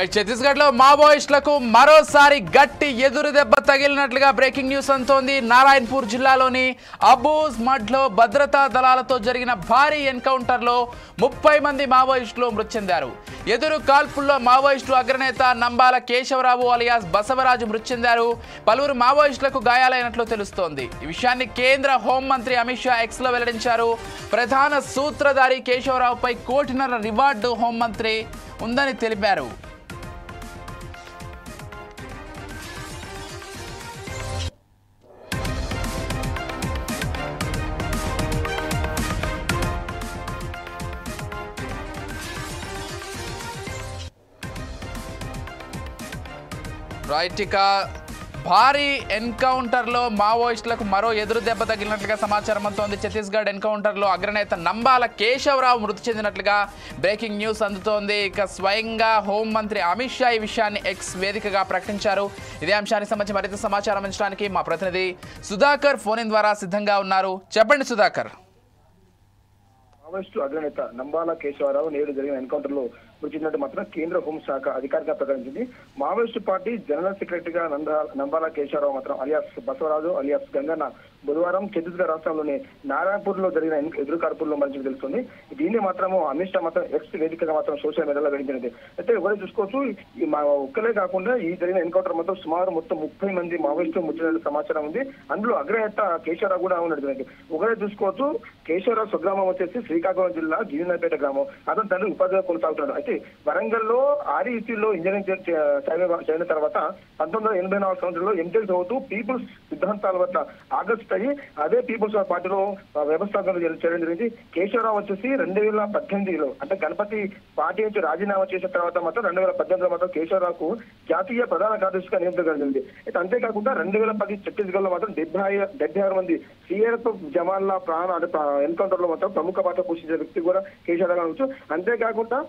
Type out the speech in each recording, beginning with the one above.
ఛత్తీస్గఢ్ లో మావోయిస్టులకు మరోసారి గట్టి ఎదురు దెబ్బ తగిలినట్లుగా బ్రేకింగ్ న్యూస్ అంతోంది. నారాయణపూర్ జిల్లాలోని అబూజ్ మడ్ లో భద్రతా దళాలతో జరిగిన భారీ ఎన్కౌంటర్ లో 30 మంది మావోయిస్టులు మృతి చెందారు. ఎదురు కాల్పుల్లో మావోయిస్టు అగ్రనేత నంబాల కేశవరావు అలియాస్ బసవరాజు మృతి చెందారు. పలువురు మావోయిస్టులకు గాయాలైనట్లు తెలుస్తోంది. ఈ విషయాన్ని కేంద్ర హోంమంత్రి అమిత్ షా ఎక్స్ లో వెల్లడించారు. ప్రధాన సూత్రధారి కేశవరావుపై 1.5 కోటి రివార్డు హోంమంత్రి ఉందని తెలిపారు. రైట్, ఇక భారీ ఎన్కౌంటర్లో మావోయిస్టులకు మరో ఎదురు దెబ్బ తగిలినట్లుగా సమాచారం అందుతోంది. ఛత్తీస్గఢ్ ఎన్కౌంటర్లో అగ్రనేత నంబాల కేశవరావు మృతి చెందినట్లుగా బ్రేకింగ్ న్యూస్ అందుతోంది. ఇక స్వయంగా హోంమంత్రి అమిత్ షా ఈ విషయాన్ని ఎక్స్ వేదికగా ప్రకటించారు. ఇదే అంశానికి సంబంధించి మరింత సమాచారం అందించడానికి మా ప్రతినిధి సుధాకర్ ఫోన్ ఇన్ ద్వారా సిద్ధంగా ఉన్నారు. చెప్పండి సుధాకర్. మావోయిస్టు అగ్రనేత నంబాల కేశవరావు నేడు జరిగిన ఎన్కౌంటర్ లో మృతి చెందినట్టు మాత్రం కేంద్ర హోంశాఖ అధికారికంగా ప్రకటించింది. మావోయిస్టు పార్టీ జనరల్ సెక్రటరీగా నంబాల కేశవరావు మాత్రం అలియాస్ బసవరాజు అలియాస్ గంగన్న బుధవారం ఛత్తీస్గఢ్ రాష్ట్రంలోని నారాయణపూర్ లో జరిగిన ఎదురు కాల్పుల్లో మరణించి తెలుస్తుంది. దీన్ని మాత్రము అమిత్ షా మాత్రం ఎక్స్ వేదికగా మాత్రం సోషల్ మీడియాలో వెలించినది. అయితే ఎవరైనా చూసుకోవచ్చు, ఒక్కలే కాకుండా ఈ జరిగిన ఎన్కౌంటర్ మొత్తం సుమారు 30 మంది మావోయిస్టులు మృతి సమాచారం ఉంది. అందులో అగ్రనేత కేశవరావు కూడా ఉన్నది. ఒకరే చూసుకోవచ్చు, కేశవరావు స్వగ్రామం వచ్చేసి శ్రీకాకుళం జిల్లా జీవనపేట గ్రామం. అతను తండ్రి ఉపాధిగా కొనసాగుతున్నాడు. అయితే వరంగల్లో ఆర్ఈసీలో ఇంజనీరింగ్ చేరిన తర్వాత 1984 సంవత్సరంలో ఎంటెక్ చదువుతూ పీపుల్స్ సిద్ధాంతాల వద్ద ఆగస్టు అయ్యి అదే పీపుల్స్ పార్టీలో వ్యవస్థాపకులు చేయడం జరిగింది. కేశవరావు వచ్చేసి 2018లో అంటే గణపతి పార్టీ నుంచి రాజీనామా చేసిన తర్వాత మాత్రం 2018లో మాత్రం కేశవరావుకు జాతీయ ప్రధాన కార్యదర్శిగా నియమించడం జరిగింది. అయితే అంతేకాకుండా 2010 ఛత్తీస్గఢ్ లో మాత్రం 76 మంది సిఆర్ఎఫ్ జవాన్ల ఎన్కౌంటర్ లో మాత్రం ప్రముఖ పాత్ర పోషించిన వ్యక్తి కూడా కేశవరావు కావచ్చు. అంతేకాకుండా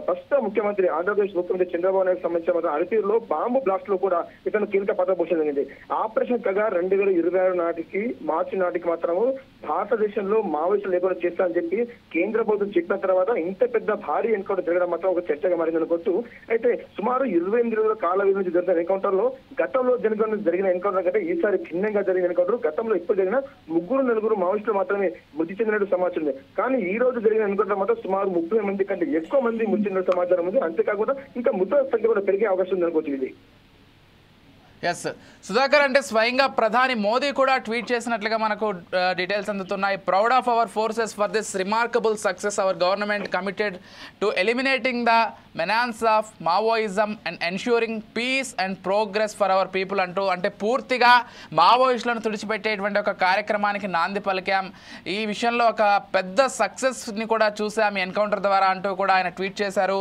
ప్రస్తుత ముఖ్యమంత్రి ఆంధ్రప్రదేశ్ ముఖ్యమంత్రి చంద్రబాబు నాయుడు సంబంధించిన అరతీరులో బాంబు బ్లాస్ట్ లో కూడా ఇతను కీలక పాత్ర పోషించడం జరిగింది. ఆపరేషన్ కగార్ 2026 నాటికి మార్చి నాటికి మాత్రము భారతదేశంలో మావోయిస్టులు లేకుండా చేస్తారని చెప్పి కేంద్ర ప్రభుత్వం చెప్పిన తర్వాత ఇంత పెద్ద భారీ ఎన్కౌంటర్ జరగడం మాత్రం ఒక చర్చగా మారింది అనుకోవచ్చు. అయితే సుమారు 28 రోజుల కాల వ్యవధి నుంచి జరిగిన ఎన్కౌంటర్ లో గతంలో జరిగిన ఎన్కౌంటర్ కంటే ఈసారి భిన్నంగా జరిగిన ఎన్కౌంటర్ గతంలో ఎప్పుడు జరిగిన 3-4 మావోయిస్టులు మాత్రమే మృతి చెందినట్టు సమాచారం ఉంది. కానీ ఈ రోజు జరిగిన ఎన్కౌంటర్ మాత్రం సుమారు 30 మంది కంటే ఎక్కువ మంది మృతి చెందిన సమాచారం ఉంది. అంతేకాకుండా ఇంకా మృతుల సంఖ్య కూడా పెరిగే అవకాశం ఉంది అనుకోవచ్చు. ఇది ఎస్ సుధాకర్, అంటే స్వయంగా ప్రధాని మోదీ కూడా ట్వీట్ చేసినట్లుగా మనకు డీటెయిల్స్ అందుతున్నాయి. Proud of our forces for this remarkable success our government committed to eliminating the menace of Maoism and ensuring peace and progress for our people అంటూ, అంటే పూర్తిగా మావోయిస్టులను తుడిచిపెట్టేటువంటి ఒక కార్యక్రమానికి నాంది పలికాం. ఈ విషయంలో ఒక పెద్ద సక్సెస్ని కూడా చూసాం ఈ ఎన్కౌంటర్ ద్వారా అంటూ కూడా ఆయన ట్వీట్ చేశారు.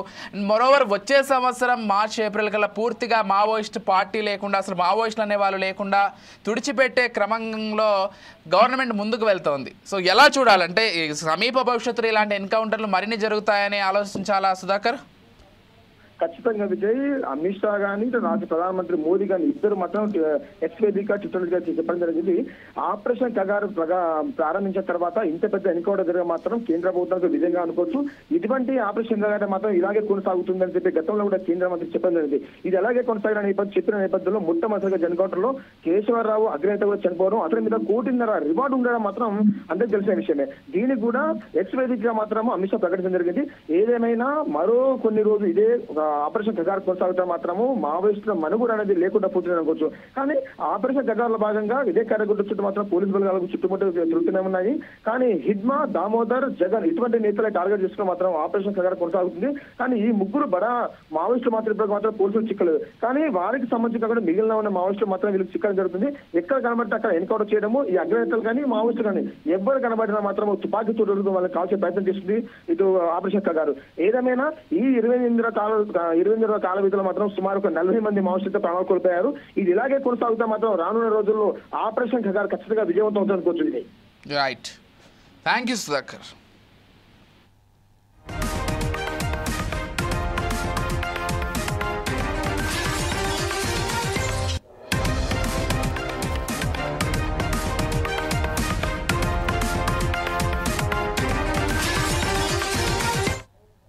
మరోవర్ వచ్చే సంవత్సరం మార్చ్ ఏప్రిల్ కల్లా పూర్తిగా మావోయిస్ట్ పార్టీ లేకుండా, అసలు మావోయిస్టులు అనే వాళ్ళు లేకుండా తుడిచిపెట్టే క్రమంలో గవర్నమెంట్ ముందుకు వెళ్తోంది. సో ఎలా చూడాలంటే సమీప భవిష్యత్తులో ఇలాంటి ఎన్కౌంటర్లు మరిన్ని జరుగుతాయని ఆలోచించాలా సుధాకర్? ఖచ్చితంగా విజయ్, అమిత్ షా గానీ రాష్ట్ర ప్రధానమంత్రి మోదీ గానీ ఇద్దరు మాత్రం ఎక్స్ వేదిక చిత్రంగా చెప్పడం జరిగింది. ఆపరేషన్ కగారు ప్రారంభించిన తర్వాత ఇంత పెద్ద ఎన్కౌంటర్ జరిగే మాత్రం కేంద్ర ప్రభుత్వానికి విజయంగా అనుకోవచ్చు. ఇటువంటి ఆపరేషన్ కగారు మాత్రం ఇలాగే కొనసాగుతుందని చెప్పి గతంలో కూడా కేంద్ర మంత్రి చెప్పడం జరిగింది. ఇది అలాగే కొనసాగిన చెప్పిన నేపథ్యంలో మొట్టమొదటిగా ఎన్కౌంటర్ లో కేశవరావు అగ్రనేత కూడా చనిపోవడం, అతని మీద 1.5 కోటి రివార్డు ఉండడం మాత్రం అందరికీ తెలిసిన విషయమే. దీనికి కూడా ఎక్స్ వేదికగా మాత్రం అమిత్ షా ప్రకటించడం జరిగింది. ఏదేమైనా మరో కొన్ని రోజులు ఇదే ఆపరేషన్ కగార్ కొనసాగుతా మాత్రము మావోయిస్టుల మనుగడ అనేది లేకుండా పోతుంది అనుకోవచ్చు. కానీ ఆపరేషన్ కగార్ లో భాగంగా ఇదే కార్యకర్త చుట్టూ మాత్రం పోలీసు బలగాలకు చుట్టుముట్టు తిరుగుతూనే ఉన్నాయి. కానీ హిడ్మా, దామోదర్, జగన్ ఇటువంటి నేతలే టార్గెట్ చేసుకుని మాత్రం ఆపరేషన్ కగార్ కొనసాగుతుంది. కానీ ఈ ముగ్గురు బడా మావోయిస్టులు మాత్రం పోలీసులు చిక్కలేదు. కానీ వారికి సంబంధించి కాకుండా మిగిలిన ఉన్న మావోయిస్టులు మాత్రం వీళ్ళకి చిక్కడం జరుగుతుంది. ఎక్కడ కనబడితే అక్కడ ఎన్కౌంటర్ చేయడము, ఈ అగ్రనేతలు కానీ మావోయిస్టులు కానీ ఎవ్వరు కనబడినా మాత్రం తుపాకీ తోటలకు వాళ్ళని కాల్చే ప్రయత్నం చేస్తుంది ఇటు ఆపరేషన్ కగారు. ఏదేమైనా ఈ 28 రోజుల కాల వ్యవధిలో మాత్రం సుమారు 40 మంది మావోయిస్టులతో ప్రాణాలు కోల్పోయారు. ఇది ఇలాగే కొనసాగుతా మాత్రం రానున్న రోజుల్లో ఆపరేషన్ కగారు ఖచ్చితంగా విజయవంతం అవుతుంది అనుకోవచ్చు. Right, thank you Sudhakar.